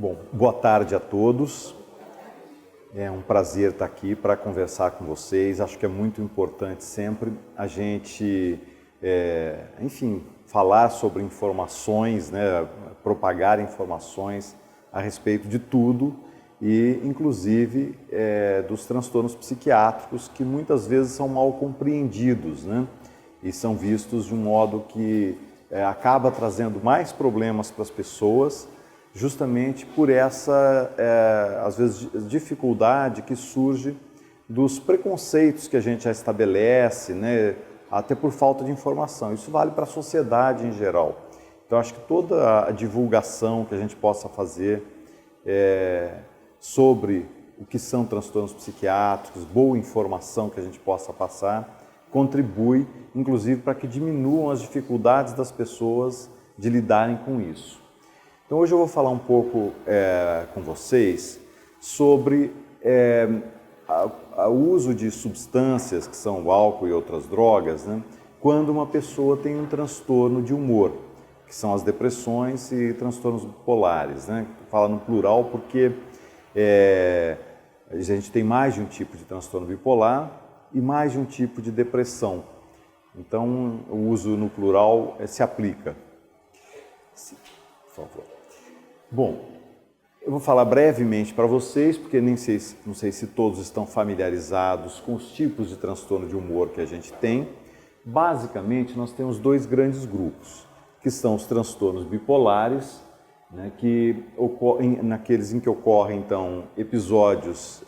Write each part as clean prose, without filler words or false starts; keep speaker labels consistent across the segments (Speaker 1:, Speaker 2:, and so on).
Speaker 1: Bom, boa tarde a todos. É um prazer estar aqui para conversar com vocês. Acho que é muito importante sempre a gente, falar sobre informações, né, propagar informações a respeito de tudo e, inclusive, dos transtornos psiquiátricos que muitas vezes são mal compreendidos, né, e são vistos de um modo que acaba trazendo mais problemas para as pessoas, justamente por essa, às vezes, dificuldade que surge dos preconceitos que a gente já estabelece, né, até por falta de informação. Isso vale para a sociedade em geral. Então, acho que toda a divulgação que a gente possa fazer sobre o que são transtornos psiquiátricos, boa informação que a gente possa passar, contribui, inclusive, para que diminuam as dificuldades das pessoas de lidarem com isso. Então, hoje eu vou falar um pouco com vocês sobre o uso de substâncias, que são o álcool e outras drogas, né, quando uma pessoa tem um transtorno de humor, que são as depressões e transtornos bipolares, né? Fala no plural porque a gente tem mais de um tipo de transtorno bipolar e mais de um tipo de depressão. Então, o uso no plural se aplica. Sim, por favor. Bom, eu vou falar brevemente para vocês, porque não sei se todos estão familiarizados com os tipos de transtorno de humor que a gente tem. Basicamente, nós temos dois grandes grupos, que são os transtornos bipolares, né, que naqueles em que ocorrem, então, episódios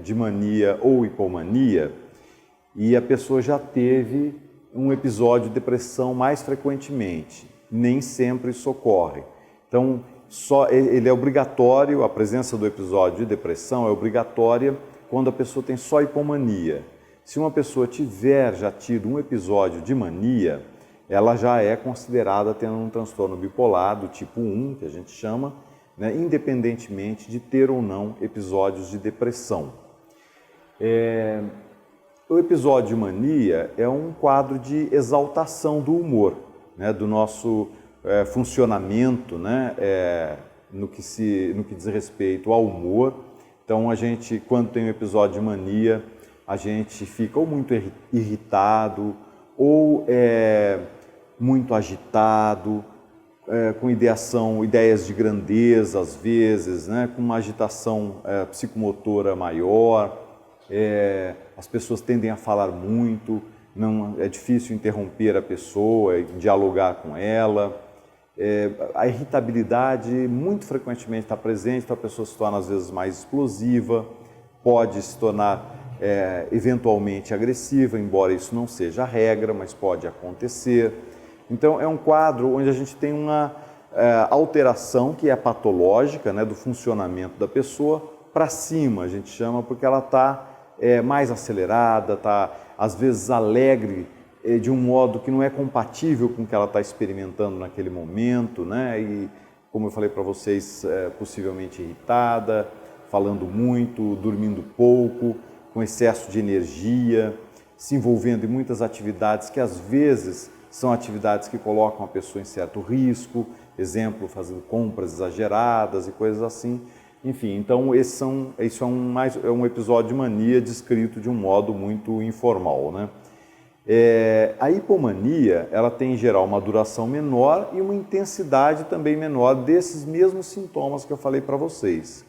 Speaker 1: de mania ou hipomania, e a pessoa já teve um episódio de depressão mais frequentemente. Nem sempre isso ocorre. Então, ele é obrigatório, a presença do episódio de depressão é obrigatória quando a pessoa tem só hipomania. Se uma pessoa já tido um episódio de mania, ela já é considerada tendo um transtorno bipolar do tipo 1, que a gente chama, né, independentemente de ter ou não episódios de depressão. O episódio de mania é um quadro de exaltação do humor, né, do nosso funcionamento, né, no que diz respeito ao humor. Então, a gente, quando tem um episódio de mania, a gente fica ou muito irritado, ou muito agitado, com ideias de grandeza, às vezes, né, com uma agitação psicomotora maior. As pessoas tendem a falar muito, é difícil interromper a pessoa, dialogar com ela. A irritabilidade muito frequentemente está presente, então a pessoa se torna às vezes mais explosiva, pode se tornar eventualmente agressiva, embora isso não seja a regra, mas pode acontecer. Então é um quadro onde a gente tem uma alteração que é patológica, né, do funcionamento da pessoa para cima, a gente chama, porque ela está mais acelerada, está às vezes alegre, de um modo que não é compatível com o que ela está experimentando naquele momento, né? E, como eu falei para vocês, possivelmente irritada, falando muito, dormindo pouco, com excesso de energia, se envolvendo em muitas atividades que às vezes são atividades que colocam a pessoa em certo risco, exemplo, fazendo compras exageradas e coisas assim. Enfim, então isso é um episódio de mania descrito de um modo muito informal, né? A hipomania, ela tem em geral uma duração menor e uma intensidade também menor desses mesmos sintomas que eu falei para vocês.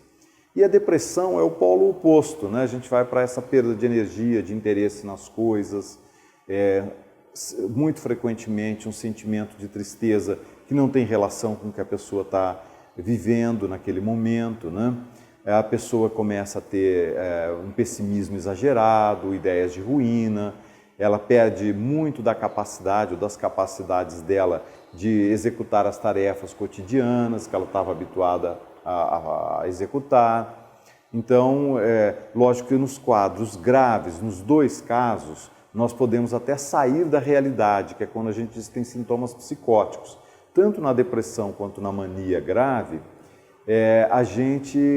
Speaker 1: E a depressão é o polo oposto, né? A gente vai para essa perda de energia, de interesse nas coisas, muito frequentemente um sentimento de tristeza que não tem relação com o que a pessoa está vivendo naquele momento, né? A pessoa começa a ter um pessimismo exagerado, ideias de ruína, ela perde muito da capacidade ou das capacidades dela de executar as tarefas cotidianas que ela estava habituada a executar. Então, lógico que nos quadros graves, nos dois casos, nós podemos até sair da realidade, que é quando a gente diz que tem sintomas psicóticos. Tanto na depressão quanto na mania grave,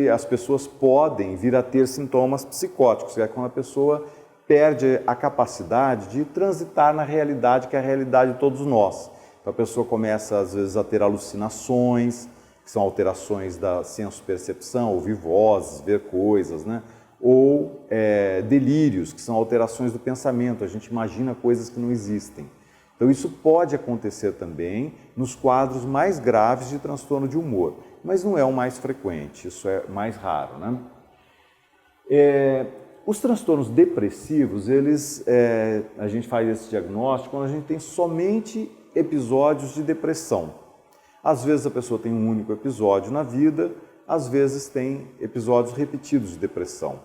Speaker 1: as pessoas podem vir a ter sintomas psicóticos, que é quando a pessoa perde a capacidade de transitar na realidade, que é a realidade de todos nós. Então, a pessoa começa, às vezes, a ter alucinações, que que são alterações da senso-percepção, ouvir vozes, ver coisas, né? Ou delírios, que são alterações do pensamento, a gente imagina coisas que não existem. Então isso pode acontecer também nos quadros mais graves de transtorno de humor, mas não é o mais frequente, isso é mais raro, né? Os transtornos depressivos, a gente faz esse diagnóstico quando a gente tem somente episódios de depressão. Às vezes a pessoa tem um único episódio na vida, às vezes tem episódios repetidos de depressão.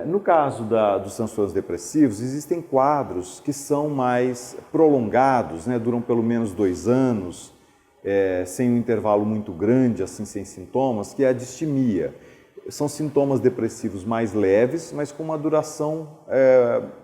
Speaker 1: No caso dos transtornos depressivos, existem quadros que são mais prolongados, né? Duram pelo menos 2 anos, sem um intervalo muito grande, assim, sem sintomas, que é a distimia. São sintomas depressivos mais leves, mas com uma duração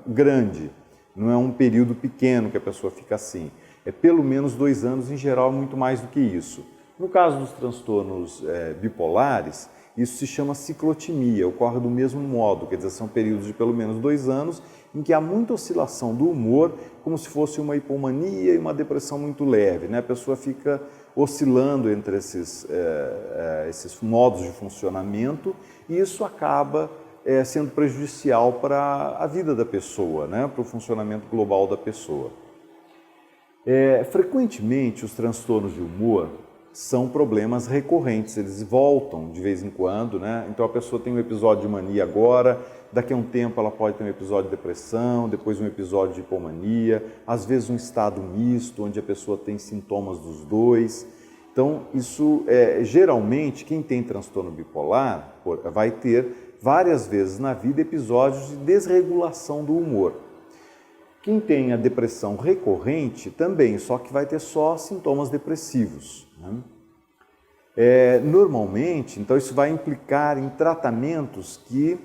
Speaker 1: grande. Não é um período pequeno que a pessoa fica assim. É pelo menos 2 anos, em geral, muito mais do que isso. No caso dos transtornos bipolares, isso se chama ciclotimia, ocorre do mesmo modo, quer dizer, são períodos de pelo menos 2 anos em que há muita oscilação do humor, como se fosse uma hipomania e uma depressão muito leve, né? A pessoa fica oscilando entre esses modos de funcionamento e isso acaba sendo prejudicial para a vida da pessoa, né? Para o funcionamento global da pessoa. Frequentemente, os transtornos de humor são problemas recorrentes, eles voltam de vez em quando, né? Então a pessoa tem um episódio de mania agora, daqui a um tempo ela pode ter um episódio de depressão, depois um episódio de hipomania, às vezes um estado misto, onde a pessoa tem sintomas dos dois. Então isso, geralmente, quem tem transtorno bipolar vai ter várias vezes na vida episódios de desregulação do humor. Quem tem a depressão recorrente também, só que vai ter só sintomas depressivos, né? Normalmente, então isso vai implicar em tratamentos que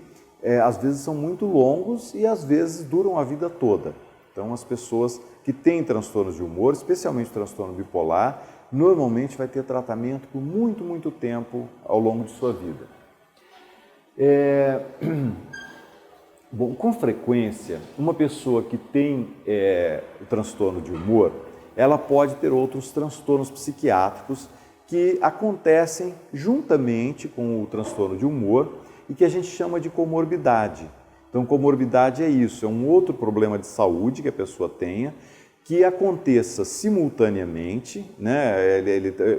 Speaker 1: às vezes são muito longos e às vezes duram a vida toda. Então as pessoas que têm transtornos de humor, especialmente transtorno bipolar, normalmente vai ter tratamento por muito, muito tempo ao longo de sua vida. Bom, com frequência, uma pessoa que tem o transtorno de humor, ela pode ter outros transtornos psiquiátricos que acontecem juntamente com o transtorno de humor e que a gente chama de comorbidade. Então, comorbidade é isso, é um outro problema de saúde que a pessoa tenha, que aconteça simultaneamente, né?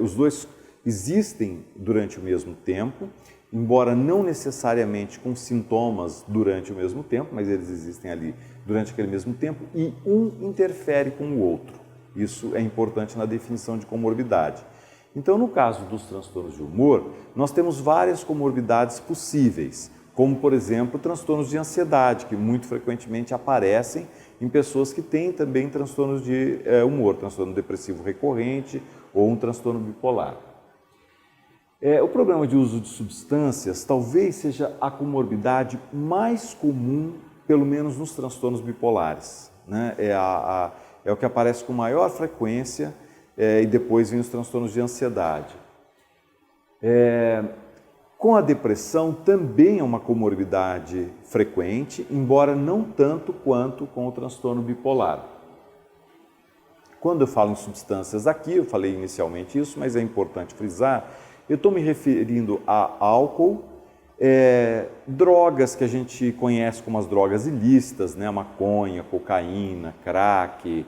Speaker 1: Os dois existem durante o mesmo tempo, embora não necessariamente com sintomas durante o mesmo tempo, mas eles existem ali durante aquele mesmo tempo e um interfere com o outro. Isso é importante na definição de comorbidade. Então, no caso dos transtornos de humor, nós temos várias comorbidades possíveis, como, por exemplo, transtornos de ansiedade, que muito frequentemente aparecem em pessoas que têm também transtornos de humor, transtorno depressivo recorrente ou um transtorno bipolar. O problema de uso de substâncias talvez seja a comorbidade mais comum, pelo menos nos transtornos bipolares, né? É o que aparece com maior frequência e depois vem os transtornos de ansiedade. Com a depressão também é uma comorbidade frequente, embora não tanto quanto com o transtorno bipolar. Quando eu falo em substâncias aqui, eu falei inicialmente isso, mas é importante frisar, eu estou me referindo a álcool, drogas que a gente conhece como as drogas ilícitas, né? Maconha, cocaína, crack,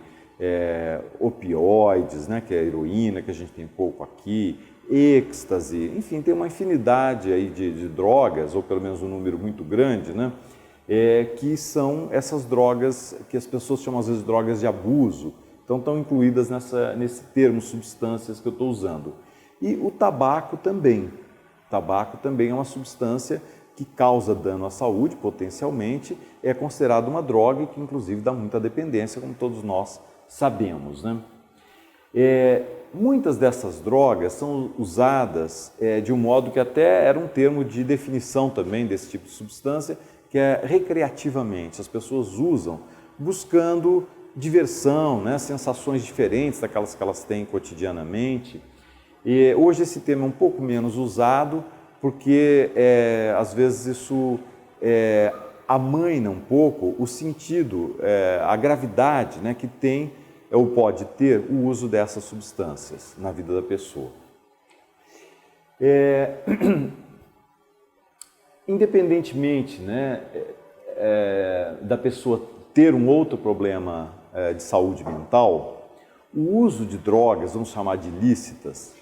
Speaker 1: opioides, né? Que é a heroína, que a gente tem pouco aqui, êxtase, enfim, tem uma infinidade aí de drogas, ou pelo menos um número muito grande, né? Que são essas drogas que as pessoas chamam às vezes de drogas de abuso, então estão incluídas nesse termo substâncias que eu estou usando. E o tabaco também. O tabaco também é uma substância que causa dano à saúde, potencialmente, é considerado uma droga e que inclusive dá muita dependência, como todos nós sabemos, né? Muitas dessas drogas são usadas de um modo que até era um termo de definição também desse tipo de substância, que é recreativamente. As pessoas usam buscando diversão, né? Sensações diferentes daquelas que elas têm cotidianamente. E hoje esse termo é um pouco menos usado, porque às vezes isso amaina um pouco o sentido, a gravidade, né, que tem ou pode ter o uso dessas substâncias na vida da pessoa. Independentemente, né, da pessoa ter um outro problema de saúde mental, o uso de drogas, vamos chamar de ilícitas,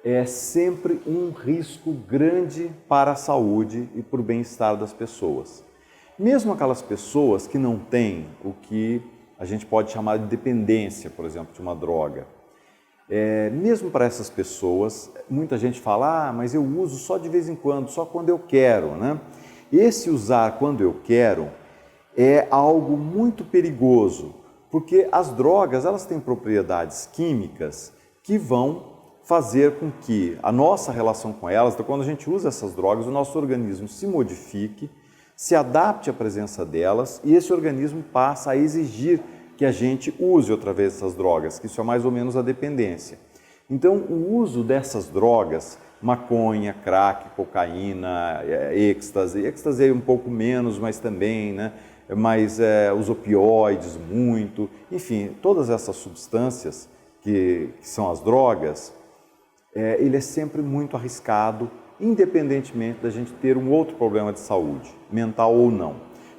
Speaker 1: é sempre um risco grande para a saúde e para o bem-estar das pessoas. Mesmo aquelas pessoas que não têm o que a gente pode chamar de dependência, por exemplo, de uma droga. Mesmo para essas pessoas, muita gente fala, mas eu uso só de vez em quando, só quando eu quero, né? Esse usar quando eu quero é algo muito perigoso, porque as drogas, elas têm propriedades químicas que vão fazer com que a nossa relação com elas, então quando a gente usa essas drogas, o nosso organismo se modifique, se adapte à presença delas e esse organismo passa a exigir que a gente use outra vez essas drogas, que isso é mais ou menos a dependência. Então, o uso dessas drogas, maconha, crack, cocaína, êxtase é um pouco menos, mas também, né? Mas os opioides, muito, enfim, todas essas substâncias que são as drogas, ele é sempre muito arriscado, independentemente da gente ter um outro problema de saúde, mental ou não.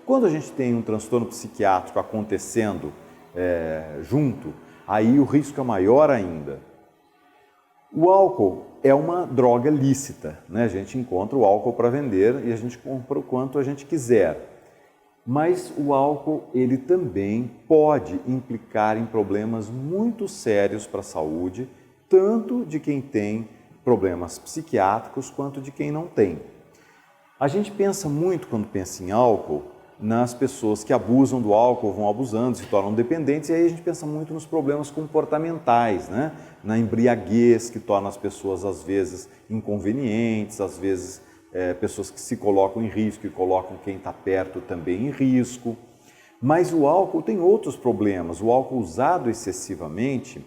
Speaker 1: Quando a gente tem um transtorno psiquiátrico acontecendo junto, aí o risco é maior ainda. O álcool é uma droga lícita, né? A gente encontra o álcool para vender e a gente compra o quanto a gente quiser. Mas o álcool, ele também pode implicar em problemas muito sérios para a saúde, tanto de quem tem problemas psiquiátricos quanto de quem não tem. A gente pensa muito, quando pensa em álcool, nas pessoas que abusam do álcool, vão abusando, se tornam dependentes, e aí a gente pensa muito nos problemas comportamentais, né? Na embriaguez, que torna as pessoas, às vezes, inconvenientes, às vezes, pessoas que se colocam em risco e colocam quem está perto também em risco. Mas o álcool tem outros problemas. O álcool usado excessivamente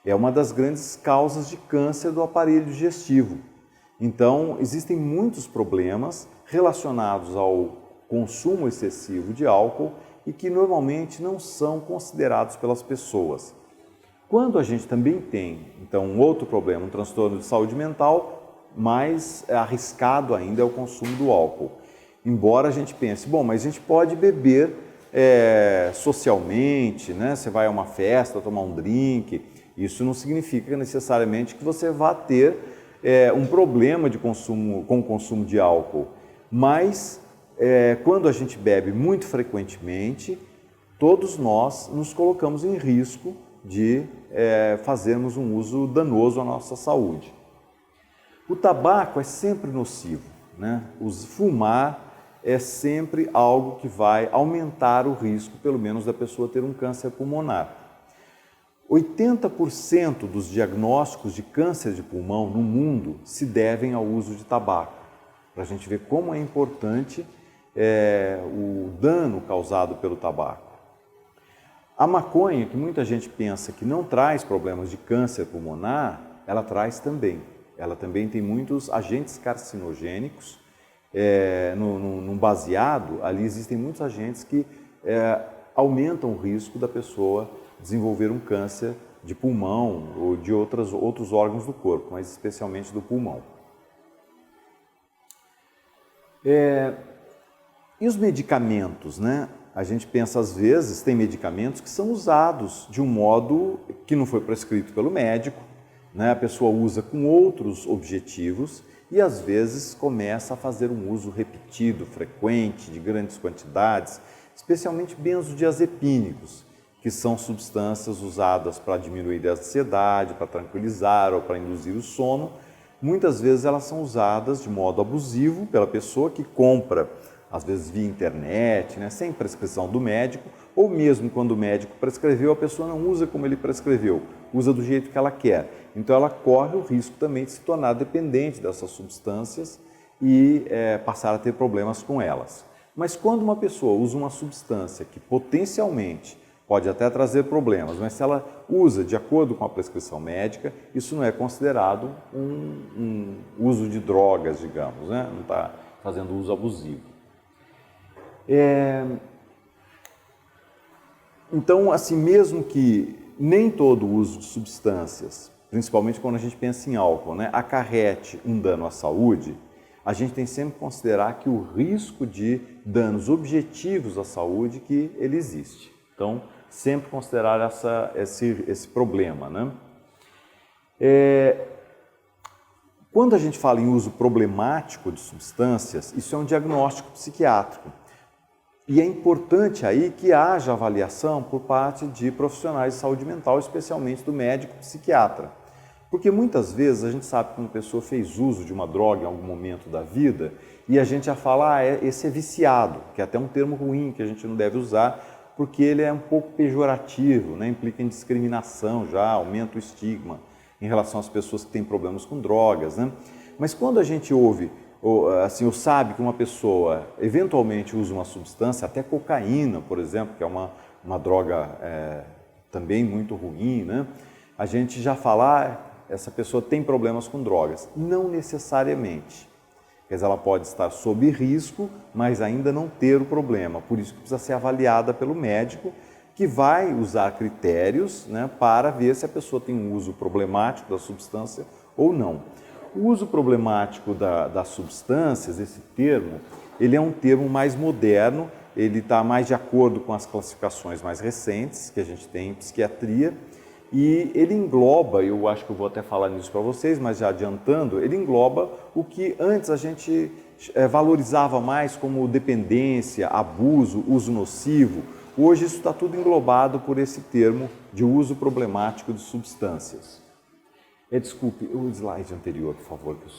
Speaker 1: é uma das grandes causas de câncer do aparelho digestivo. Então, existem muitos problemas relacionados ao consumo excessivo de álcool e que normalmente não são considerados pelas pessoas. Quando a gente também tem, então, um outro problema, um transtorno de saúde mental, mais arriscado ainda é o consumo do álcool. Embora a gente pense, bom, mas a gente pode beber socialmente, né? Você vai a uma festa, tomar um drink, isso não significa necessariamente que você vá ter um problema de consumo, com o consumo de álcool, mas quando a gente bebe muito frequentemente, todos nós nos colocamos em risco de fazermos um uso danoso à nossa saúde. O tabaco é sempre nocivo, né? Fumar é sempre algo que vai aumentar o risco, pelo menos, da pessoa ter um câncer pulmonar. 80% dos diagnósticos de câncer de pulmão no mundo se devem ao uso de tabaco, para a gente ver como é importante o dano causado pelo tabaco. A maconha, que muita gente pensa que não traz problemas de câncer pulmonar, ela traz também. Ela também tem muitos agentes carcinogênicos. No baseado, ali existem muitos agentes que aumentam o risco da pessoa desenvolver um câncer de pulmão ou de outros órgãos do corpo, mas especialmente do pulmão. E os medicamentos, né? A gente pensa, às vezes, tem medicamentos que são usados de um modo que não foi prescrito pelo médico, né? A pessoa usa com outros objetivos e, às vezes, começa a fazer um uso repetido, frequente, de grandes quantidades, especialmente benzodiazepínicos, que são substâncias usadas para diminuir a ansiedade, para tranquilizar ou para induzir o sono. Muitas vezes elas são usadas de modo abusivo pela pessoa que compra, às vezes via internet, né, sem prescrição do médico, ou mesmo quando o médico prescreveu, a pessoa não usa como ele prescreveu, usa do jeito que ela quer. Então ela corre o risco também de se tornar dependente dessas substâncias e passar a ter problemas com elas. Mas quando uma pessoa usa uma substância que potencialmente pode até trazer problemas, mas se ela usa de acordo com a prescrição médica, isso não é considerado um uso de drogas, digamos, né? Não está fazendo uso abusivo. Então, assim, mesmo que nem todo uso de substâncias principalmente quando a gente pensa em álcool, né, acarrete um dano à saúde, a gente tem sempre que considerar que o risco de danos objetivos à saúde que ele existe. Então, sempre considerar esse problema, né? Quando a gente fala em uso problemático de substâncias, isso é um diagnóstico psiquiátrico. E é importante aí que haja avaliação por parte de profissionais de saúde mental, especialmente do médico psiquiatra. Porque muitas vezes a gente sabe que uma pessoa fez uso de uma droga em algum momento da vida e a gente já fala, esse é viciado, que é até um termo ruim que a gente não deve usar, porque ele é um pouco pejorativo, né? Implica em discriminação já, aumenta o estigma em relação às pessoas que têm problemas com drogas, né? Mas quando a gente ouve, ou sabe que uma pessoa eventualmente usa uma substância, até cocaína, por exemplo, que é uma droga também muito ruim, né? A gente já fala, essa pessoa tem problemas com drogas. Não necessariamente. Quer dizer, ela pode estar sob risco, mas ainda não ter o problema. Por isso que precisa ser avaliada pelo médico, que vai usar critérios, né, para ver se a pessoa tem um uso problemático da substância ou não. O uso problemático das substâncias, esse termo, ele é um termo mais moderno, ele está mais de acordo com as classificações mais recentes que a gente tem em psiquiatria, e ele engloba, eu acho que eu vou até falar nisso para vocês, mas já adiantando, ele engloba o que antes a gente valorizava mais como dependência, abuso, uso nocivo. Hoje isso está tudo englobado por esse termo de uso problemático de substâncias. Desculpe, o slide anterior, por favor, que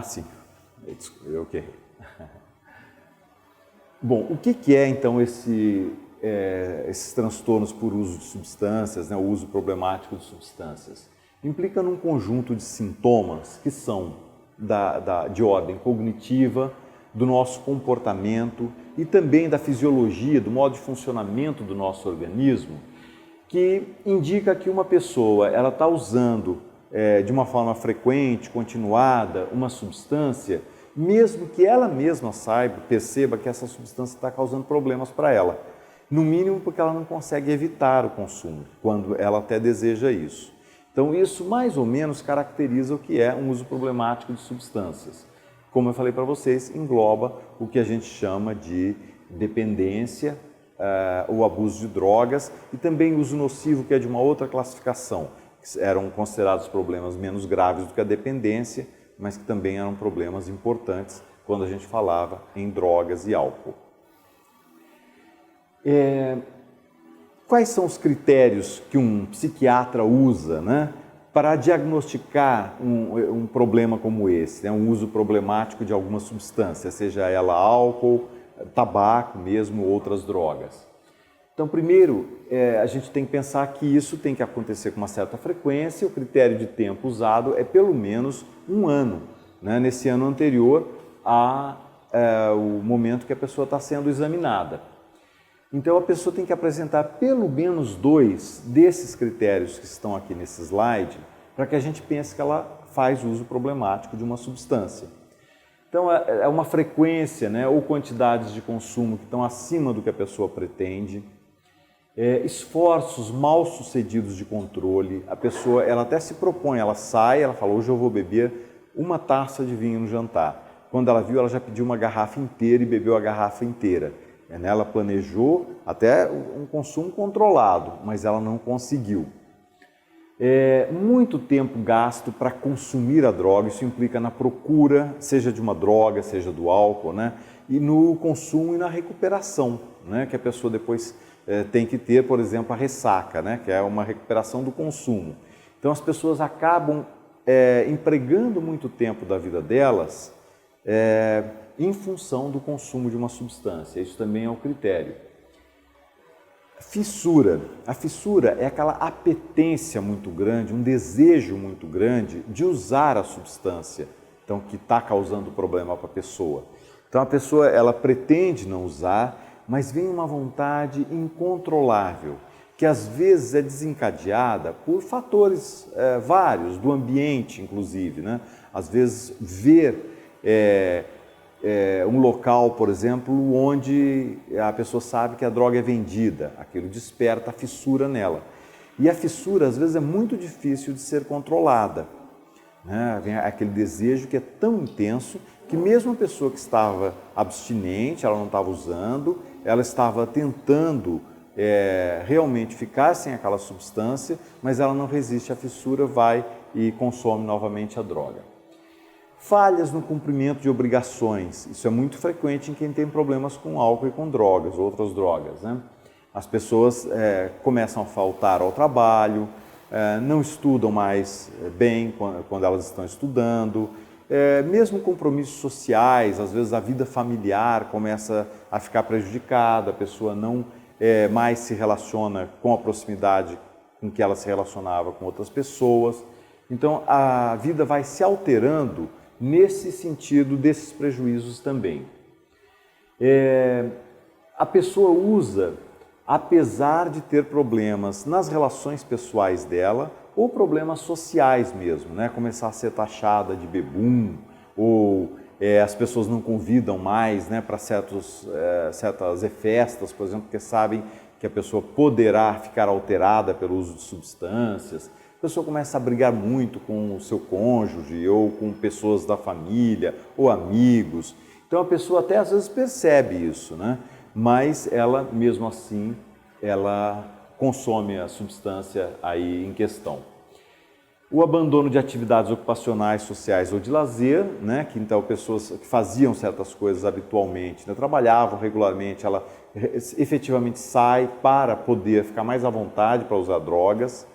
Speaker 1: sim, eu que errei. Bom, o que é então esses transtornos por uso de substâncias, né, o uso problemático de substâncias? Implica num conjunto de sintomas que são de ordem cognitiva, do nosso comportamento e também da fisiologia, do modo de funcionamento do nosso organismo, que indica que uma pessoa está usando de uma forma frequente, continuada, uma substância, mesmo que ela mesma perceba que essa substância está causando problemas para ela. No mínimo porque ela não consegue evitar o consumo, quando ela até deseja isso. Então isso mais ou menos caracteriza o que é um uso problemático de substâncias. Como eu falei para vocês, engloba o que a gente chama de dependência, o abuso de drogas e também uso nocivo, que é de uma outra classificação, que eram considerados problemas menos graves do que a dependência, mas que também eram problemas importantes quando a gente falava em drogas e álcool. Quais são os critérios que um psiquiatra usa, né, para diagnosticar um problema como esse, né, um uso problemático de alguma substância, seja ela álcool, tabaco mesmo, outras drogas? Então, primeiro, a gente tem que pensar que isso tem que acontecer com uma certa frequência. O critério de tempo usado é pelo menos um ano, né, nesse ano anterior ao momento que a pessoa está sendo examinada. Então, a pessoa tem que apresentar pelo menos 2 desses critérios que estão aqui nesse slide, para que a gente pense que ela faz uso problemático de uma substância. Então, é uma frequência, né, ou quantidades de consumo que estão acima do que a pessoa pretende, esforços mal sucedidos de controle. A pessoa, ela até se propõe, ela sai, ela fala, hoje eu vou beber uma taça de vinho no jantar. Quando ela viu, ela já pediu uma garrafa inteira e bebeu a garrafa inteira. Ela planejou até um consumo controlado, mas ela não conseguiu. Muito tempo gasto para consumir a droga, isso implica na procura, seja de uma droga, seja do álcool, né? E no consumo e na recuperação, né? Que a pessoa depois tem que ter, por exemplo, a ressaca, né? Que é uma recuperação do consumo. Então as pessoas acabam empregando muito tempo da vida delas em função do consumo de uma substância. Isso também é um critério. Fissura. A fissura é aquela apetência muito grande, um desejo muito grande de usar a substância, então, que está causando problema para a pessoa. Então, a pessoa ela pretende não usar, mas vem uma vontade incontrolável, que às vezes é desencadeada por fatores vários, do ambiente, inclusive, né? Às vezes, ver um local, por exemplo, onde a pessoa sabe que a droga é vendida, aquilo desperta a fissura nela. E a fissura, às vezes, é muito difícil de ser controlada, né? Vem aquele desejo que é tão intenso que mesmo a pessoa que estava abstinente, ela não estava usando, ela estava tentando realmente ficar sem aquela substância, mas ela não resiste à fissura, vai e consome novamente a droga. Falhas no cumprimento de obrigações, isso é muito frequente em quem tem problemas com álcool e com drogas, outras drogas, né? As pessoas começam a faltar ao trabalho, não estudam mais bem quando elas estão estudando, mesmo compromissos sociais, às vezes a vida familiar começa a ficar prejudicada, a pessoa não mais se relaciona com a proximidade com que ela se relacionava com outras pessoas. Então a vida vai se alterando nesse sentido desses prejuízos também. A pessoa usa, apesar de ter problemas nas relações pessoais dela ou problemas sociais mesmo, né? Começar a ser taxada de bebum, ou as pessoas não convidam mais, né, para certas festas, por exemplo, porque sabem que a pessoa poderá ficar alterada pelo uso de substâncias. A pessoa começa a brigar muito com o seu cônjuge ou com pessoas da família ou amigos. Então a pessoa até às vezes percebe isso, né? Mas ela, mesmo assim, ela consome a substância aí em questão. O abandono de atividades ocupacionais, sociais ou de lazer, né? Que então pessoas que faziam certas coisas habitualmente, né? Trabalhavam regularmente, ela efetivamente sai para poder ficar mais à vontade para usar drogas,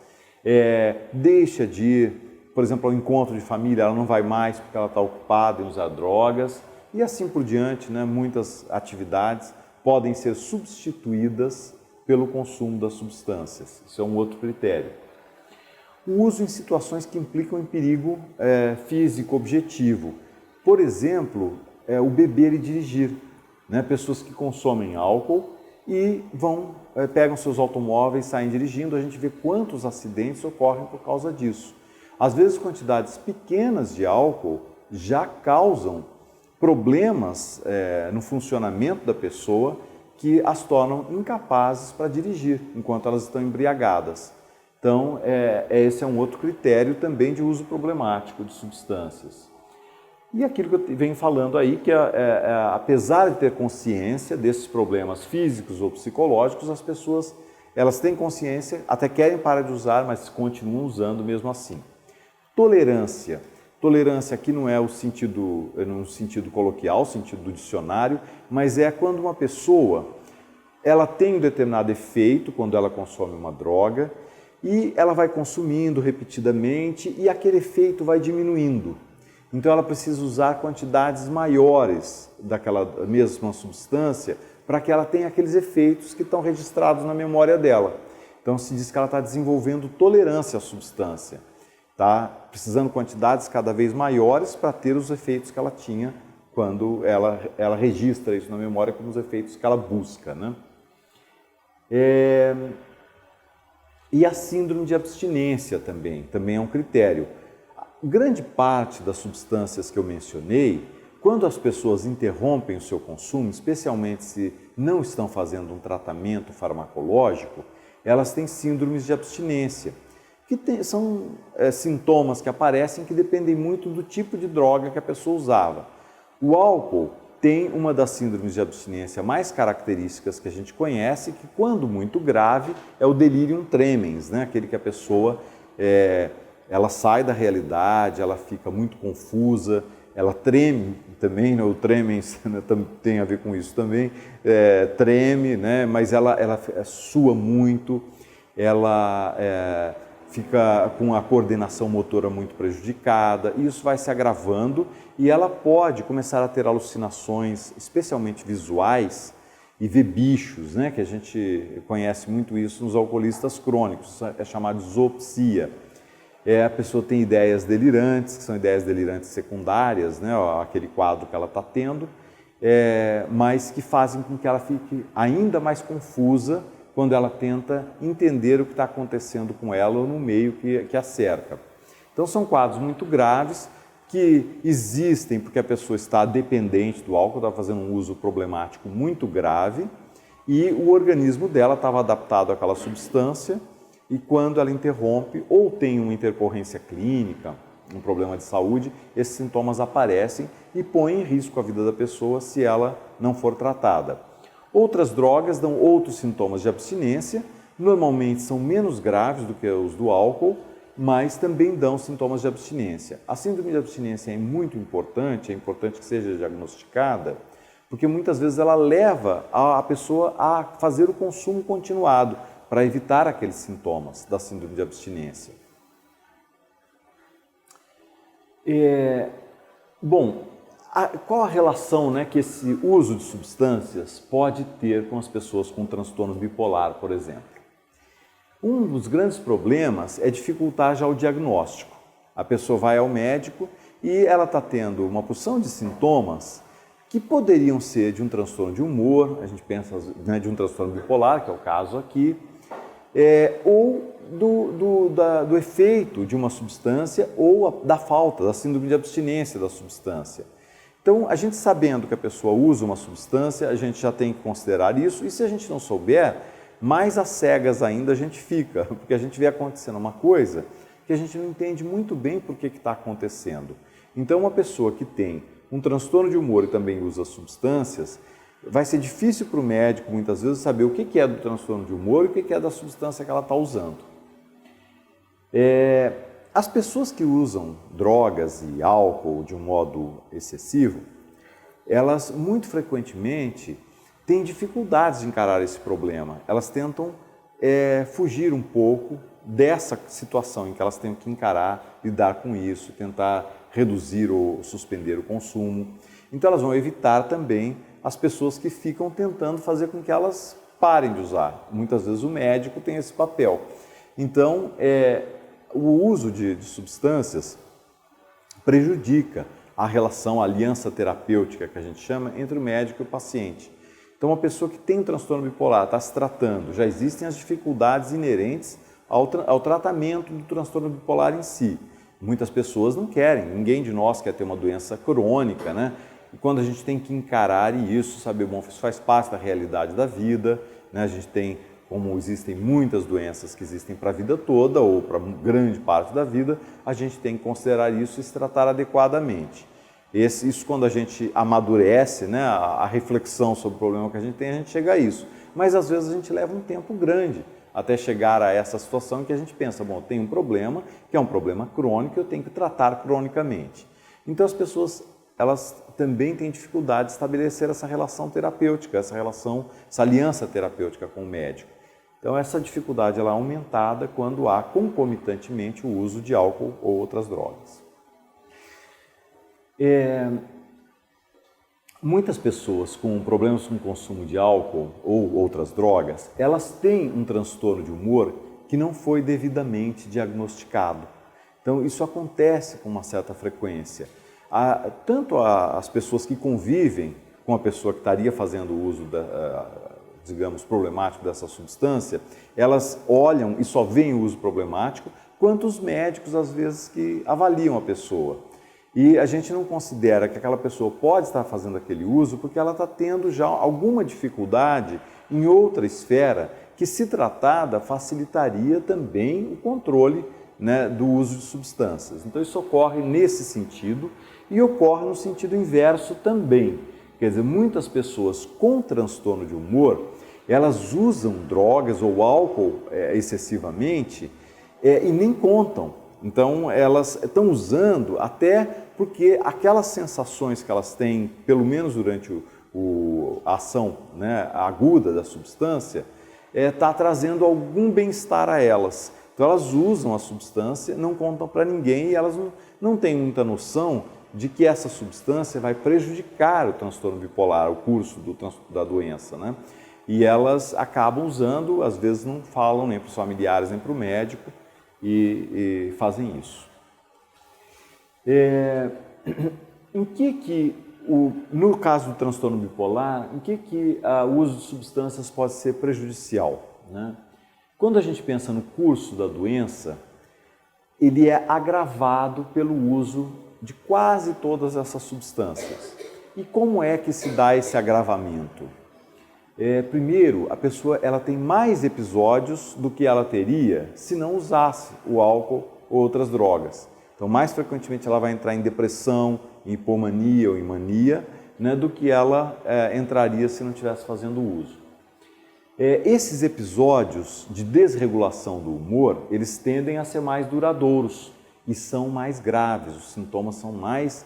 Speaker 1: deixa de ir, por exemplo, ao encontro de família, ela não vai mais porque ela está ocupada em usar drogas e assim por diante, né? Muitas atividades podem ser substituídas pelo consumo das substâncias. Isso é um outro critério. O uso em situações que implicam em perigo físico objetivo. Por exemplo, o beber e dirigir, né? Pessoas que consomem álcool e pegam seus automóveis, saem dirigindo. A gente vê quantos acidentes ocorrem por causa disso. Às vezes, quantidades pequenas de álcool já causam problemas no funcionamento da pessoa que as tornam incapazes para dirigir enquanto elas estão embriagadas. Então, esse é um outro critério também de uso problemático de substâncias. E aquilo que eu venho falando aí, que apesar de ter consciência desses problemas físicos ou psicológicos, as pessoas elas têm consciência, até querem parar de usar, mas continuam usando mesmo assim. Tolerância. Tolerância aqui não é no sentido coloquial, sentido do dicionário, mas é quando uma pessoa ela tem um determinado efeito quando ela consome uma droga, e ela vai consumindo repetidamente e aquele efeito vai diminuindo. Então ela precisa usar quantidades maiores daquela mesma substância para que ela tenha aqueles efeitos que estão registrados na memória dela. Então se diz que ela está desenvolvendo tolerância à substância, tá? Precisando de quantidades cada vez maiores para ter os efeitos que ela tinha quando ela registra isso na memória como os efeitos que ela busca, né? E a síndrome de abstinência também é um critério. Grande parte das substâncias que eu mencionei, quando as pessoas interrompem o seu consumo, especialmente se não estão fazendo um tratamento farmacológico, elas têm síndromes de abstinência, que são sintomas que aparecem que dependem muito do tipo de droga que a pessoa usava. O álcool tem uma das síndromes de abstinência mais características que a gente conhece, que quando muito grave é o delirium tremens, né? Aquele que a pessoa ela sai da realidade, ela fica muito confusa, ela treme também, né? O tremens né? Tem a ver com isso também, treme, né? Mas ela sua muito, ela fica com a coordenação motora muito prejudicada, e isso vai se agravando e ela pode começar a ter alucinações, especialmente visuais, e ver bichos, né? Que a gente conhece muito isso nos alcoolistas crônicos, é chamado de zoopsia. A pessoa tem ideias delirantes, que são ideias delirantes secundárias, né? Aquele quadro que ela está tendo, mas que fazem com que ela fique ainda mais confusa quando ela tenta entender o que está acontecendo com ela ou no meio que a cerca. Então são quadros muito graves que existem porque a pessoa está dependente do álcool, está fazendo um uso problemático muito grave e o organismo dela estava adaptado àquela substância e quando ela interrompe ou tem uma intercorrência clínica, um problema de saúde, esses sintomas aparecem e põem em risco a vida da pessoa se ela não for tratada. Outras drogas dão outros sintomas de abstinência, normalmente são menos graves do que os do álcool, mas também dão sintomas de abstinência. A síndrome de abstinência é muito importante, é importante que seja diagnosticada, porque muitas vezes ela leva a pessoa a fazer o consumo continuado para evitar aqueles sintomas da síndrome de abstinência. Qual a relação, né, que esse uso de substâncias pode ter com as pessoas com transtorno bipolar, por exemplo? Um dos grandes problemas é dificultar já o diagnóstico. A pessoa vai ao médico e ela está tendo uma porção de sintomas que poderiam ser de um transtorno de humor, a gente pensa, né, de um transtorno bipolar, que é o caso aqui, ou do efeito de uma substância ou da falta, da síndrome de abstinência da substância. Então, a gente sabendo que a pessoa usa uma substância, a gente já tem que considerar isso, e se a gente não souber, mais às cegas ainda a gente fica, porque a gente vê acontecendo uma coisa que a gente não entende muito bem por que está acontecendo. Então, uma pessoa que tem um transtorno de humor e também usa substâncias, vai ser difícil para o médico, muitas vezes, saber o que é do transtorno de humor e o que é da substância que ela está usando. As pessoas que usam drogas e álcool de um modo excessivo, elas muito frequentemente têm dificuldades de encarar esse problema. Elas tentam fugir um pouco dessa situação em que elas têm que encarar, lidar com isso, tentar reduzir ou suspender o consumo. Então elas vão evitar também as pessoas que ficam tentando fazer com que elas parem de usar. Muitas vezes o médico tem esse papel. Então, o uso de substâncias prejudica a relação, a aliança terapêutica que a gente chama entre o médico e o paciente. Então, uma pessoa que tem um transtorno bipolar, está se tratando, já existem as dificuldades inerentes ao tratamento do transtorno bipolar em si. Muitas pessoas não querem, ninguém de nós quer ter uma doença crônica, né? E quando a gente tem que encarar isso, saber, bom, isso faz parte da realidade da vida, né? A gente tem, como existem muitas doenças que existem para a vida toda ou para grande parte da vida, a gente tem que considerar isso e se tratar adequadamente. Isso quando a gente amadurece, né, a reflexão sobre o problema que a gente chega a isso. Mas às vezes a gente leva um tempo grande até chegar a essa situação em que a gente pensa, bom, tem um problema, que é um problema crônico, eu tenho que tratar cronicamente. Então as pessoas, elas também têm dificuldade de estabelecer essa relação terapêutica, essa aliança terapêutica com o médico. Então essa dificuldade ela é aumentada quando há concomitantemente o uso de álcool ou outras drogas. Muitas pessoas com problemas com consumo de álcool ou outras drogas, elas têm um transtorno de humor que não foi devidamente diagnosticado. Então isso acontece com uma certa frequência. Tanto as pessoas que convivem com a pessoa que estaria fazendo uso, digamos, problemático dessa substância, elas olham e só veem o uso problemático, quanto os médicos, às vezes, que avaliam a pessoa. E a gente não considera que aquela pessoa pode estar fazendo aquele uso porque ela está tendo já alguma dificuldade em outra esfera que, se tratada, facilitaria também o controle, né, do uso de substâncias. Então isso ocorre nesse sentido e ocorre no sentido inverso também. Quer dizer, muitas pessoas com transtorno de humor, elas usam drogas ou álcool excessivamente e nem contam. Então elas estão usando até porque aquelas sensações que elas têm, pelo menos durante a ação, né, aguda da substância, está trazendo algum bem-estar a elas. Então elas usam a substância, não contam para ninguém e elas não têm muita noção de que essa substância vai prejudicar o transtorno bipolar, o curso da doença, né? E elas acabam usando, às vezes não falam nem para os familiares nem para o médico e fazem isso. No caso do transtorno bipolar, em que o uso de substâncias pode ser prejudicial, né? Quando a gente pensa no curso da doença, ele é agravado pelo uso de quase todas essas substâncias. E como é que se dá esse agravamento? Primeiro, a pessoa ela tem mais episódios do que ela teria se não usasse o álcool ou outras drogas. Então, mais frequentemente ela vai entrar em depressão, em hipomania ou em mania, né, do que ela entraria se não estivesse fazendo uso. Esses episódios de desregulação do humor, eles tendem a ser mais duradouros e são mais graves, os sintomas são mais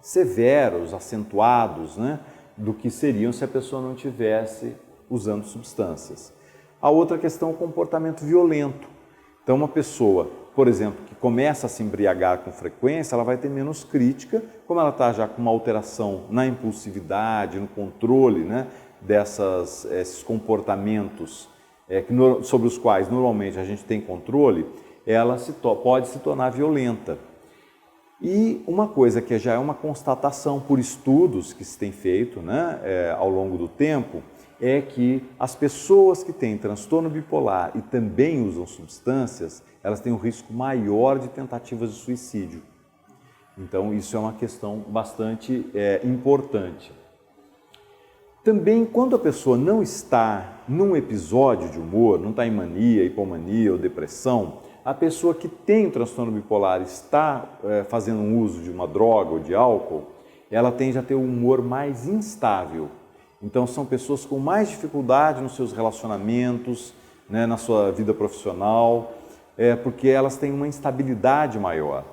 Speaker 1: severos, acentuados, né, do que seriam se a pessoa não estivesse usando substâncias. A outra questão é o comportamento violento. Então, uma pessoa, por exemplo, que começa a se embriagar com frequência, ela vai ter menos crítica, como ela está já com uma alteração na impulsividade, no controle, né, esses comportamentos sobre os quais normalmente a gente tem controle, ela pode se tornar violenta. E uma coisa que já é uma constatação por estudos que se tem feito, né, ao longo do tempo, é que as pessoas que têm transtorno bipolar e também usam substâncias, elas têm um risco maior de tentativas de suicídio. Então, isso é uma questão bastante importante. Também, quando a pessoa não está num episódio de humor, não está em mania, hipomania ou depressão, a pessoa que tem transtorno bipolar está fazendo um uso de uma droga ou de álcool, ela tende a ter um humor mais instável. Então, são pessoas com mais dificuldade nos seus relacionamentos, né, na sua vida profissional, porque elas têm uma instabilidade maior.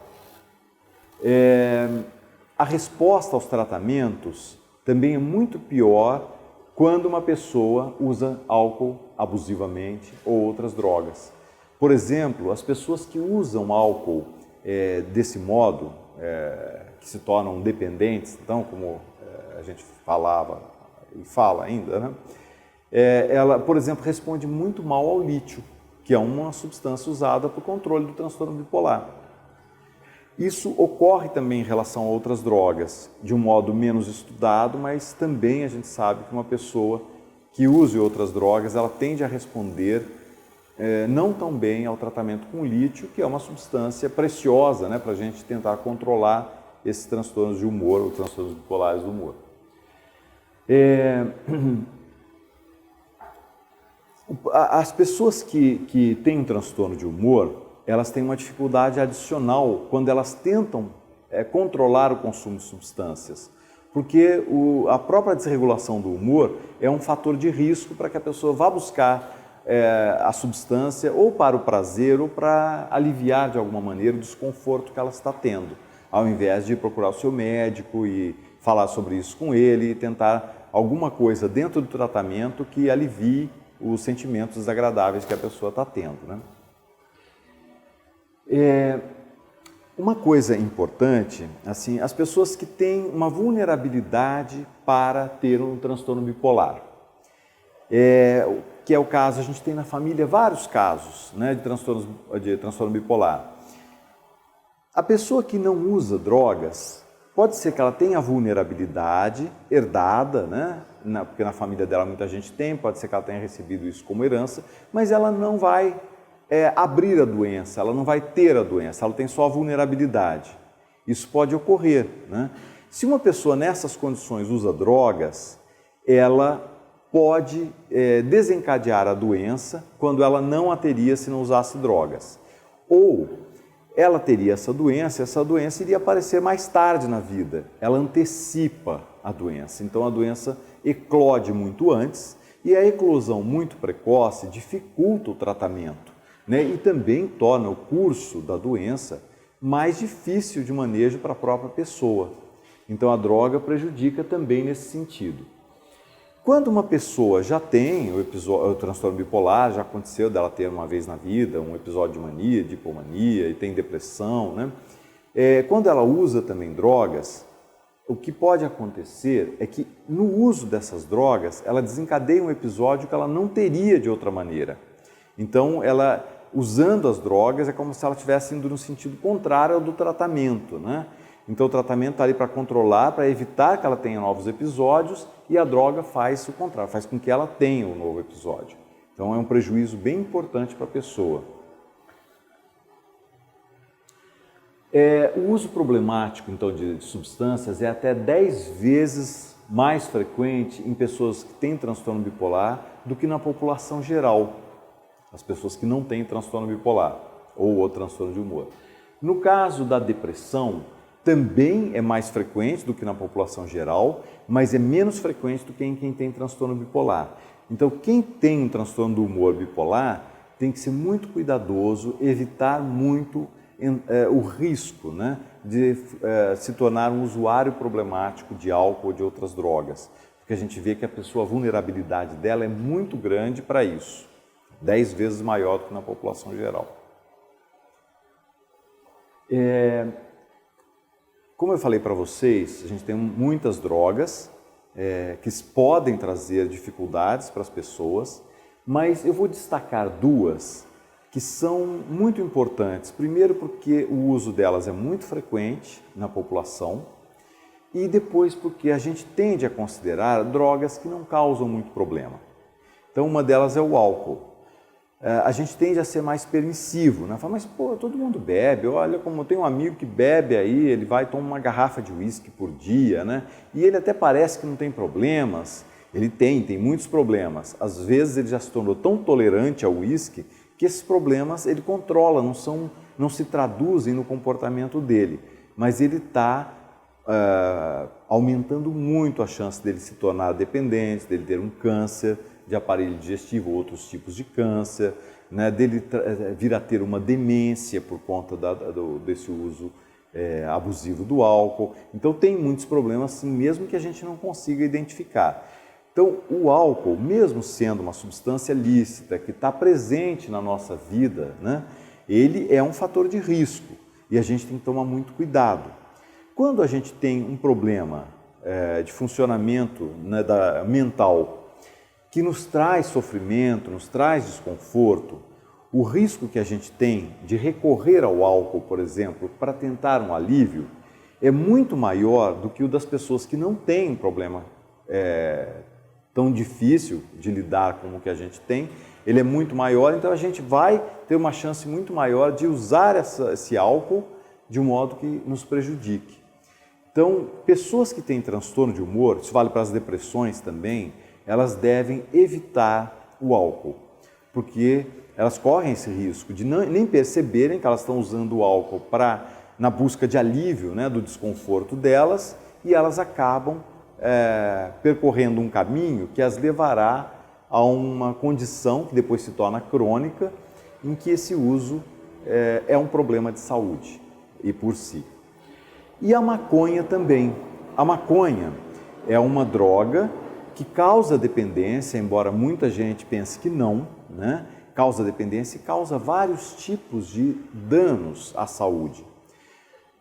Speaker 1: A resposta aos tratamentos também é muito pior quando uma pessoa usa álcool abusivamente ou outras drogas. Por exemplo, as pessoas que usam álcool desse modo, que se tornam dependentes, então, como a gente falava e fala ainda, né? Ela, por exemplo, responde muito mal ao lítio, que é uma substância usada para o controle do transtorno bipolar. Isso ocorre também em relação a outras drogas, de um modo menos estudado, mas também a gente sabe que uma pessoa que use outras drogas, ela tende a responder não tão bem ao tratamento com lítio, que é uma substância preciosa, né, para a gente tentar controlar esses transtornos de humor, ou transtornos bipolares do humor. As pessoas que têm um transtorno de humor, elas têm uma dificuldade adicional quando elas tentam controlar o consumo de substâncias, porque a própria desregulação do humor é um fator de risco para que a pessoa vá buscar a substância ou para o prazer ou para aliviar de alguma maneira o desconforto que ela está tendo, ao invés de procurar o seu médico e falar sobre isso com ele e tentar alguma coisa dentro do tratamento que alivie os sentimentos desagradáveis que a pessoa está tendo, né? Uma coisa importante, assim, as pessoas que têm uma vulnerabilidade para ter um transtorno bipolar, que é o caso, a gente tem na família vários casos, né, de transtorno bipolar. A pessoa que não usa drogas, pode ser que ela tenha vulnerabilidade herdada, né, porque na família dela muita gente tem, pode ser que ela tenha recebido isso como herança, mas ela não vai abrir a doença, ela não vai ter a doença, ela tem só a vulnerabilidade. Isso pode ocorrer, né? Se uma pessoa nessas condições usa drogas, ela pode desencadear a doença quando ela não a teria se não usasse drogas. Ou ela teria essa doença iria aparecer mais tarde na vida, ela antecipa a doença. Então a doença eclode muito antes e a eclosão muito precoce dificulta o tratamento, né? E também torna o curso da doença mais difícil de manejo para a própria pessoa. Então a droga prejudica também nesse sentido. Quando uma pessoa já tem o transtorno bipolar, já aconteceu dela ter uma vez na vida um episódio de mania, de hipomania e tem depressão, né? Quando ela usa também drogas, o que pode acontecer é que no uso dessas drogas, ela desencadeia um episódio que ela não teria de outra maneira. Então, ela usando as drogas é como se ela estivesse indo no sentido contrário ao do tratamento, né? Então o tratamento está ali para controlar, para evitar que ela tenha novos episódios e a droga faz o contrário, faz com que ela tenha um novo episódio. Então é um prejuízo bem importante para a pessoa. O uso problemático então, de substâncias é até 10 vezes mais frequente em pessoas que têm transtorno bipolar do que na população geral, as pessoas que não têm transtorno bipolar ou outro transtorno de humor. No caso da depressão, também é mais frequente do que na população geral, mas é menos frequente do que em quem tem transtorno bipolar. Então, quem tem um transtorno do humor bipolar tem que ser muito cuidadoso, evitar muito o risco, né, de se tornar um usuário problemático de álcool ou de outras drogas. Porque a gente vê que a vulnerabilidade dela é muito grande para isso, 10 vezes maior do que na população geral. Como eu falei para vocês, a gente tem muitas drogas que podem trazer dificuldades para as pessoas, mas eu vou destacar duas que são muito importantes. Primeiro porque o uso delas é muito frequente na população e depois porque a gente tende a considerar drogas que não causam muito problema. Então uma delas é o álcool. A gente tende a ser mais permissivo, né? Fala, mas pô, todo mundo bebe, olha como tem um amigo que bebe aí, ele vai tomar uma garrafa de uísque por dia, né? E ele até parece que não tem problemas, ele tem muitos problemas. Às vezes ele já se tornou tão tolerante ao uísque que esses problemas ele controla, não se traduzem no comportamento dele, mas ele está aumentando muito a chance dele se tornar dependente, dele ter um câncer de aparelho digestivo, outros tipos de câncer, né, dele vir a ter uma demência por conta desse uso abusivo do álcool. Então tem muitos problemas, sim, mesmo que a gente não consiga identificar. Então o álcool, mesmo sendo uma substância lícita, que está presente na nossa vida, né, ele é um fator de risco e a gente tem que tomar muito cuidado. Quando a gente tem um problema de funcionamento, né, mental, que nos traz sofrimento, nos traz desconforto, o risco que a gente tem de recorrer ao álcool, por exemplo, para tentar um alívio, é muito maior do que o das pessoas que não têm um problema tão difícil de lidar como o que a gente tem. Ele é muito maior, então a gente vai ter uma chance muito maior de usar esse álcool de um modo que nos prejudique. Então, pessoas que têm transtorno de humor, isso vale para as depressões também, elas devem evitar o álcool, porque elas correm esse risco de nem perceberem que elas estão usando o álcool na busca de alívio, né, do desconforto delas, e elas acabam percorrendo um caminho que as levará a uma condição que depois se torna crônica, em que esse uso é um problema de saúde e por si. E a maconha também. A maconha é uma droga que causa dependência, embora muita gente pense que não, né? Causa dependência e causa vários tipos de danos à saúde.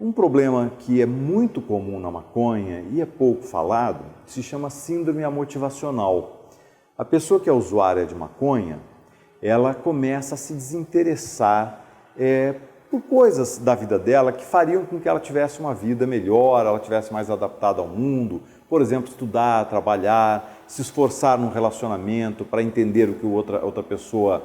Speaker 1: Um problema que é muito comum na maconha e é pouco falado se chama síndrome amotivacional. A pessoa que é usuária de maconha, ela começa a se desinteressar por coisas da vida dela que fariam com que ela tivesse uma vida melhor, ela tivesse mais adaptada ao mundo. Por exemplo, estudar, trabalhar, se esforçar num relacionamento para entender o que outra pessoa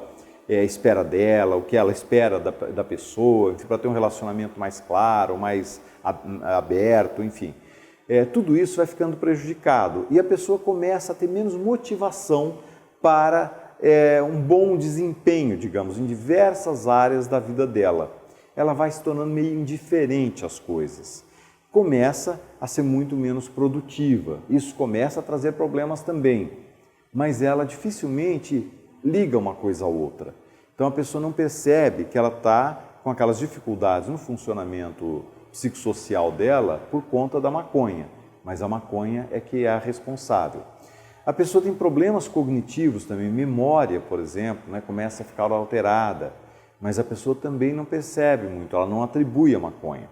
Speaker 1: espera dela, o que ela espera da pessoa, para ter um relacionamento mais claro, mais aberto, enfim. Tudo isso vai ficando prejudicado e a pessoa começa a ter menos motivação para um bom desempenho, digamos, em diversas áreas da vida dela. Ela vai se tornando meio indiferente às coisas. Começa a ser muito menos produtiva. Isso começa a trazer problemas também, mas ela dificilmente liga uma coisa à outra. Então a pessoa não percebe que ela está com aquelas dificuldades no funcionamento psicossocial dela por conta da maconha, mas a maconha é que é a responsável. A pessoa tem problemas cognitivos também, memória, por exemplo, né, começa a ficar alterada, mas a pessoa também não percebe muito, ela não atribui a maconha.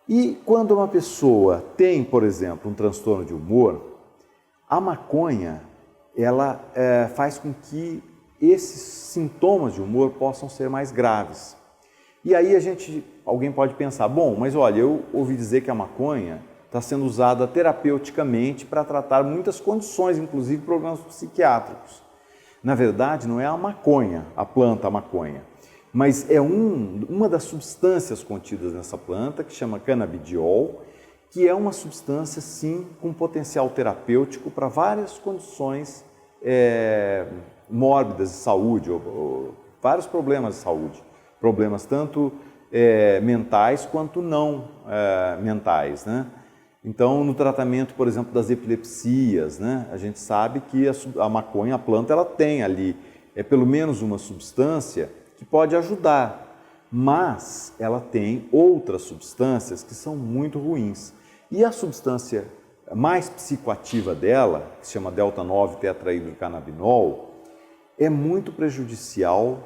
Speaker 1: E quando uma pessoa tem, por exemplo, um transtorno de humor, a maconha ela faz com que esses sintomas de humor possam ser mais graves. E aí alguém pode pensar, bom, mas olha, eu ouvi dizer que a maconha está sendo usada terapeuticamente para tratar muitas condições, inclusive problemas psiquiátricos. Na verdade, não é a maconha, a planta a maconha, mas é uma das substâncias contidas nessa planta, que chama canabidiol, que é uma substância, sim, com potencial terapêutico para várias condições mórbidas de saúde, ou vários problemas de saúde. Problemas tanto mentais quanto não mentais, né? Então, no tratamento, por exemplo, das epilepsias, né, a gente sabe que a maconha, a planta, ela tem ali pelo menos uma substância que pode ajudar, mas ela tem outras substâncias que são muito ruins. E a substância mais psicoativa dela, que se chama delta-9-tetrahidrocannabinol, é muito prejudicial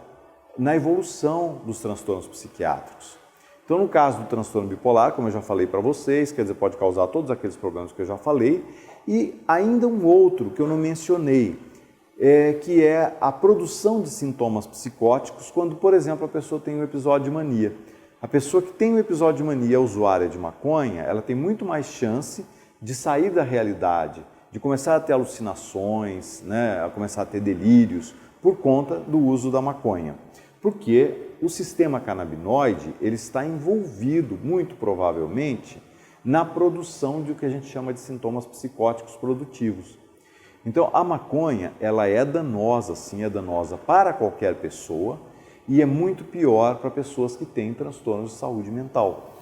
Speaker 1: na evolução dos transtornos psiquiátricos. Então, no caso do transtorno bipolar, como eu já falei para vocês, quer dizer, pode causar todos aqueles problemas que eu já falei, e ainda um outro que eu não mencionei, que é a produção de sintomas psicóticos quando, por exemplo, a pessoa tem um episódio de mania. A pessoa que tem um episódio de mania usuária de maconha, ela tem muito mais chance de sair da realidade, de começar a ter alucinações, né, a começar a ter delírios por conta do uso da maconha. Porque o sistema canabinoide ele está envolvido, muito provavelmente, na produção de o que a gente chama de sintomas psicóticos produtivos. Então, a maconha, ela é danosa, sim, é danosa para qualquer pessoa e é muito pior para pessoas que têm transtornos de saúde mental.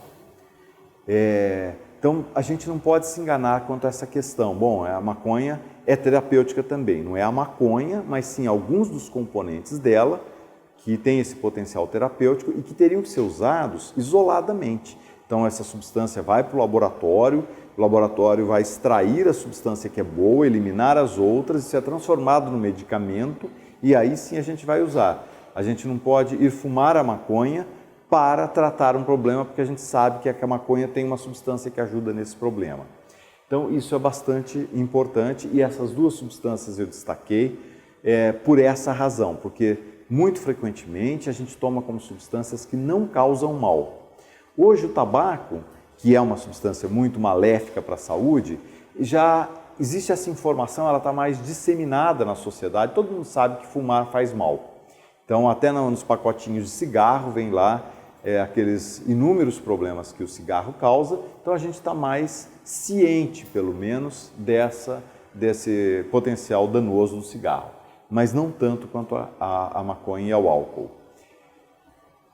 Speaker 1: Então, a gente não pode se enganar quanto a essa questão. Bom, a maconha é terapêutica também, não é a maconha, mas sim alguns dos componentes dela que têm esse potencial terapêutico e que teriam que ser usados isoladamente. Então, essa substância vai para o laboratório vai extrair a substância que é boa, eliminar as outras, isso é transformado no medicamento e aí sim a gente vai usar. A gente não pode ir fumar a maconha para tratar um problema, porque a gente sabe que a maconha tem uma substância que ajuda nesse problema. Então, isso é bastante importante e essas duas substâncias eu destaquei por essa razão, porque muito frequentemente a gente toma como substâncias que não causam mal. Hoje o tabaco, que é uma substância muito maléfica para a saúde, já existe essa informação, ela está mais disseminada na sociedade, todo mundo sabe que fumar faz mal. Então até nos pacotinhos de cigarro vem lá aqueles inúmeros problemas que o cigarro causa, então a gente está mais ciente, pelo menos, desse potencial danoso do cigarro, mas não tanto quanto a maconha e ao álcool.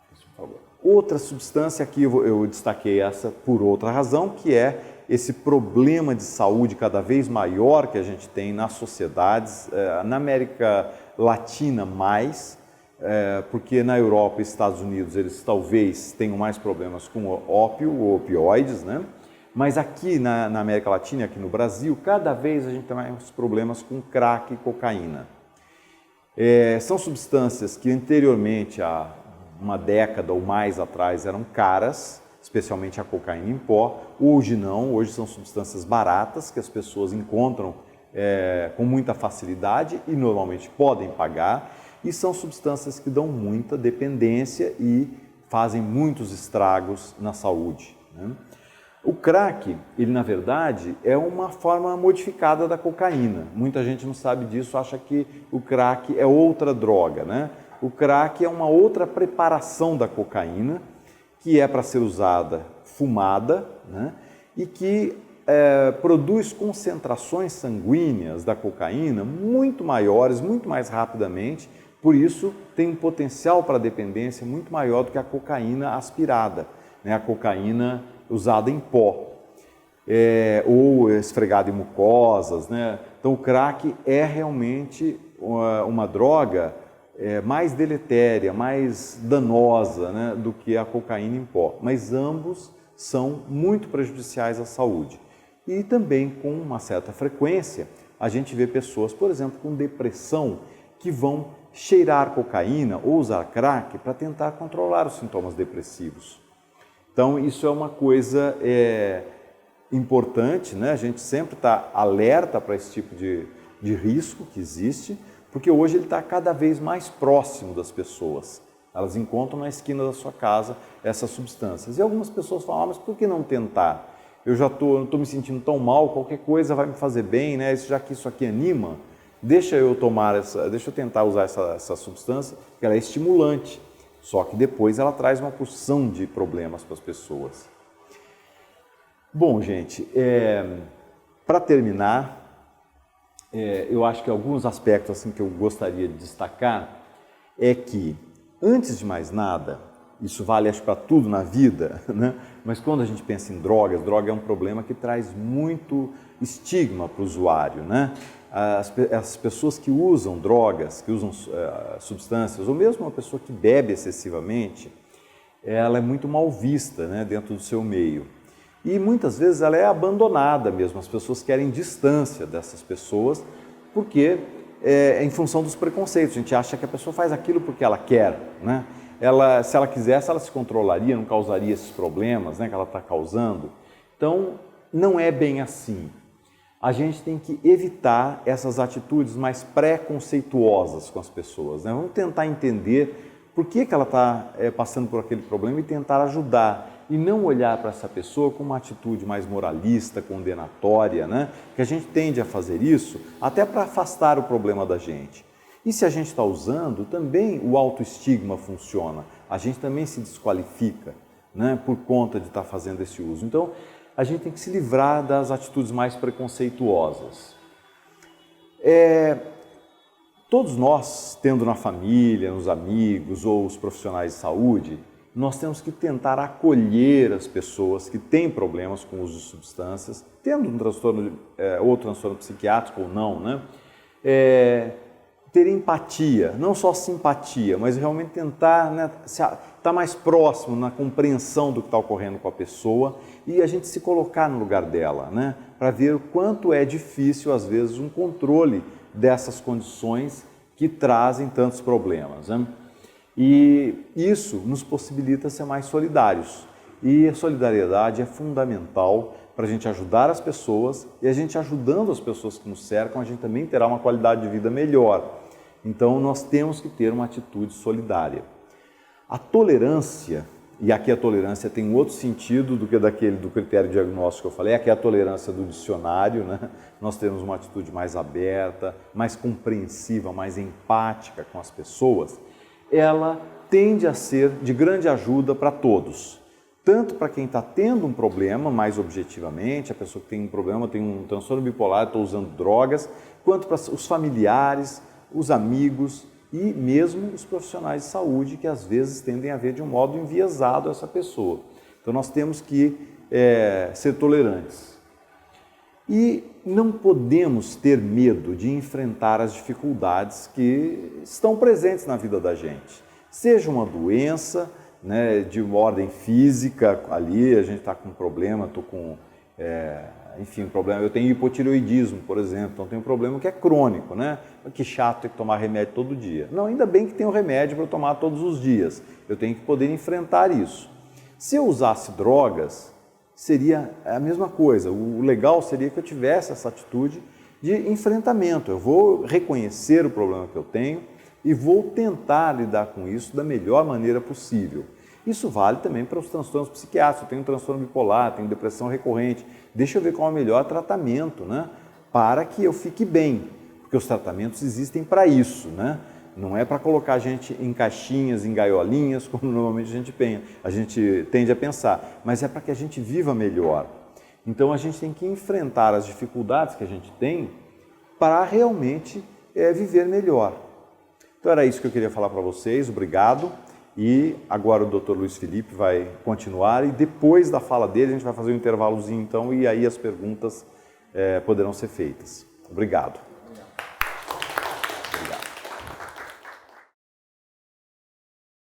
Speaker 1: Por favor. Outra substância aqui, eu destaquei essa por outra razão, que é esse problema de saúde cada vez maior que a gente tem nas sociedades, na América Latina mais, porque na Europa e Estados Unidos eles talvez tenham mais problemas com ópio ou opioides, né? Mas aqui na América Latina, aqui no Brasil, cada vez a gente tem mais problemas com crack e cocaína. São substâncias que anteriormente, há uma década ou mais atrás, eram caras, especialmente a cocaína em pó. Hoje não, hoje são substâncias baratas que as pessoas encontram com muita facilidade e normalmente podem pagar, e são substâncias que dão muita dependência e fazem muitos estragos na saúde, né? O crack, ele na verdade é uma forma modificada da cocaína. Muita gente não sabe disso, acha que o crack é outra droga, né? O crack é uma outra preparação da cocaína, que é para ser usada fumada, né? E que produz concentrações sanguíneas da cocaína muito maiores, muito mais rapidamente, por isso tem um potencial para dependência muito maior do que a cocaína aspirada, né? A cocaína usada em pó, ou esfregada em mucosas, né? Então o crack é realmente uma droga mais deletéria, mais danosa, né, do que a cocaína em pó, mas ambos são muito prejudiciais à saúde. E também com uma certa frequência a gente vê pessoas, por exemplo, com depressão, que vão cheirar cocaína ou usar crack para tentar controlar os sintomas depressivos. Então isso é uma coisa importante, né? A gente sempre está alerta para esse tipo de risco que existe, porque hoje ele está cada vez mais próximo das pessoas. Elas encontram na esquina da sua casa essas substâncias. E algumas pessoas falam, mas por que não tentar? Eu já não estou me sentindo tão mal, qualquer coisa vai me fazer bem, né? Já que isso aqui anima, deixa eu tentar usar essa substância, porque ela é estimulante. Só que depois ela traz uma porção de problemas para as pessoas. Bom, gente, para terminar, eu acho que alguns aspectos assim, que eu gostaria de destacar é que, antes de mais nada, isso vale acho para tudo na vida, né? Mas quando a gente pensa em drogas, droga é um problema que traz muito estigma para o usuário, né? As pessoas que usam drogas, que usam substâncias, ou mesmo uma pessoa que bebe excessivamente, ela é muito mal vista, né, dentro do seu meio. E muitas vezes ela é abandonada mesmo, as pessoas querem distância dessas pessoas, porque em função dos preconceitos, a gente acha que a pessoa faz aquilo porque ela quer, né? Se ela quisesse, ela se controlaria, não causaria esses problemas, né, que ela está causando. Então, não é bem assim. A gente tem que evitar essas atitudes mais preconceituosas com as pessoas, né? Vamos tentar entender por que ela está passando por aquele problema e tentar ajudar. E não olhar para essa pessoa com uma atitude mais moralista, condenatória, né? Que a gente tende a fazer isso até para afastar o problema da gente. E se a gente está usando, também o autoestigma funciona. A gente também se desqualifica, né, por conta de estar fazendo esse uso. Então, a gente tem que se livrar das atitudes mais preconceituosas. Todos nós, tendo na família, nos amigos ou os profissionais de saúde, nós temos que tentar acolher as pessoas que têm problemas com o uso de substâncias, tendo um transtorno ou transtorno psiquiátrico ou não, né? Ter empatia, não só simpatia, mas realmente tentar, né, estar mais próximo na compreensão do que está ocorrendo com a pessoa e a gente se colocar no lugar dela, né, para ver o quanto é difícil, às vezes, um controle dessas condições que trazem tantos problemas, né? E isso nos possibilita ser mais solidários. E a solidariedade é fundamental para a gente ajudar as pessoas, e a gente ajudando as pessoas que nos cercam, a gente também terá uma qualidade de vida melhor. Então, nós temos que ter uma atitude solidária. A tolerância, e aqui a tolerância tem um outro sentido do que daquele do critério diagnóstico que eu falei, aqui é a tolerância do dicionário, né? Nós temos uma atitude mais aberta, mais compreensiva, mais empática com as pessoas. Ela tende a ser de grande ajuda para todos. Tanto para quem está tendo um problema, mais objetivamente, a pessoa que tem um problema, tem um transtorno bipolar, está usando drogas, quanto para os familiares, os amigos e mesmo os profissionais de saúde, que às vezes tendem a ver de um modo enviesado essa pessoa. Então nós temos que ser tolerantes. E não podemos ter medo de enfrentar as dificuldades que estão presentes na vida da gente. Seja uma doença, né, de uma ordem física, ali a gente está com um problema, estou com, enfim, um problema, eu tenho hipotireoidismo, por exemplo, então tenho um problema que é crônico, né? Que chato ter que tomar remédio todo dia. Não, ainda bem que tem um remédio para eu tomar todos os dias, eu tenho que poder enfrentar isso. Se eu usasse drogas, seria a mesma coisa, o legal seria que eu tivesse essa atitude de enfrentamento, eu vou reconhecer o problema que eu tenho, e vou tentar lidar com isso da melhor maneira possível. Isso vale também para os transtornos psiquiátricos. Eu tenho um transtorno bipolar, tenho depressão recorrente. Deixa eu ver qual é o melhor tratamento, né, para que eu fique bem, porque os tratamentos existem para isso, né? Não é para colocar a gente em caixinhas, em gaiolinhas, como normalmente a gente tende a pensar, mas é para que a gente viva melhor. Então a gente tem que enfrentar as dificuldades que a gente tem para realmente viver melhor. Então era isso que eu queria falar para vocês, obrigado. E agora o Dr. Luiz Felipe vai continuar e depois da fala dele a gente vai fazer um intervalozinho então e aí as perguntas poderão ser feitas. Obrigado.